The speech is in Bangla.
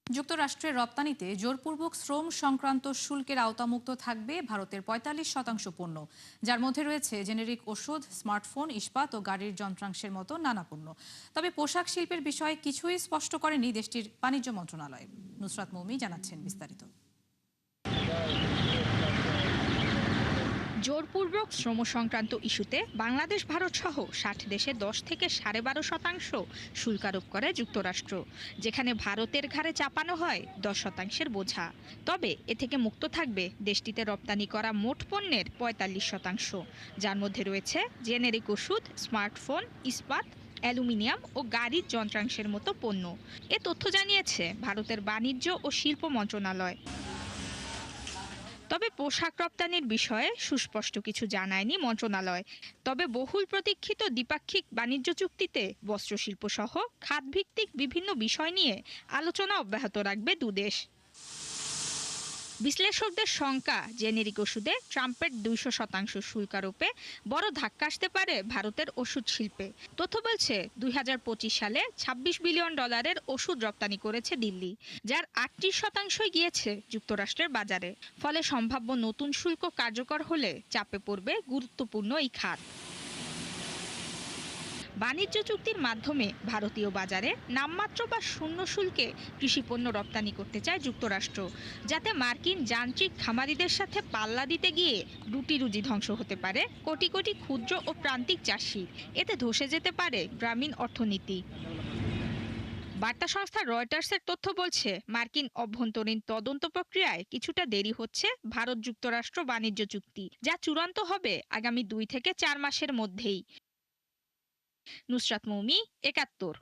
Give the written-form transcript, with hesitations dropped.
যুক্তরাষ্ট্রের রপ্তানিতে জোরপূর্বক শ্রম সংক্রান্ত শুল্কের আওতামুক্ত থাকবে ভারতের ৪৫% পণ্য, যার মধ্যে রয়েছে জেনেরিক ওষুধ, স্মার্টফোন, ইস্পাত ও গাড়ির যন্ত্রাংশের মতো নানা পণ্য। তবে পোশাক শিল্পের বিষয়ে কিছুই স্পষ্ট করেনি দেশটির বাণিজ্য মন্ত্রণালয়। নুসরাত মৌমি জানাচ্ছেন বিস্তারিত। জোরপূর্বক শ্রম সংক্রান্ত ইস্যুতে বাংলাদেশ, ভারত সহ ৬০ দেশে ১০ থেকে ১২.৫% শুল্ক আরোপ করে যুক্তরাষ্ট্র, যেখানে ভারতের ঘাড়ে চাপানো হয় ১০% বোঝা। তবে এ থেকে মুক্ত থাকবে দেশটিতে রপ্তানি করা মোট পণ্যের ৪৫%, যার মধ্যে রয়েছে জেনেরিক ওষুধ, স্মার্টফোন, ইস্পাত, অ্যালুমিনিয়াম ও গাড়ির যন্ত্রাংশের মতো পণ্য। এ তথ্য জানিয়েছে ভারতের বাণিজ্য ও শিল্প মন্ত্রণালয়। তবে পোশাক রপ্তানির বিষয়ে সুস্পষ্ট কিছু জানায়নি মন্ত্রণালয়। তবে বহুল প্রতীক্ষিত দ্বিপাক্ষিক বাণিজ্য চুক্তিতে বস্ত্রশিল্প সহ খাতভিত্তিক বিভিন্ন বিষয় নিয়ে আলোচনা অব্যাহত রাখবে দুদেশ। বিশ্লেষকদের শঙ্কা, জেনেরিক ওষুধে ট্রাম্পের ২০০% শুল্ক আরোপে বড় ধাক্কা আসতে পারে ভারতের ওষুধ শিল্পে। তথ্য বলছে ২০২৫ সালে $২৬ বিলিয়ন ওষুধ রপ্তানি করেছে দিল্লি, যার ৩৮% গিয়েছে যুক্তরাষ্ট্রের বাজারে। ফলে সম্ভাব্য নতুন শুল্ক কার্যকর হলে চাপে পড়বে গুরুত্বপূর্ণ এই খাত। বাণিজ্য চুক্তির মাধ্যমে ভারতীয় বাজারে নামমাত্র বা শূন্য শুল্কে কৃষিপণ্য রপ্তানি করতে চায় যুক্তরাষ্ট্র, যাতে মার্কিন যান্ত্রিক খামারিদের সাথে পাল্লা দিতে গিয়ে রুটি রুজি ধ্বংস হতে পারে কোটি কোটি ক্ষুদ্র ও প্রান্তিক চাষি। এতে ধসে যেতে পারে গ্রামীণ অর্থনীতি। বার্তা সংস্থা রয়টার্সের তথ্য বলছে, মার্কিন অভ্যন্তরীণ তদন্ত প্রক্রিয়ায় কিছুটা দেরি হচ্ছে ভারত যুক্তরাষ্ট্র বাণিজ্য চুক্তি, যা চূড়ান্ত হবে আগামী ২ থেকে ৪ মাসের মধ্যেই। নুসরাত মৌমি, ৭১।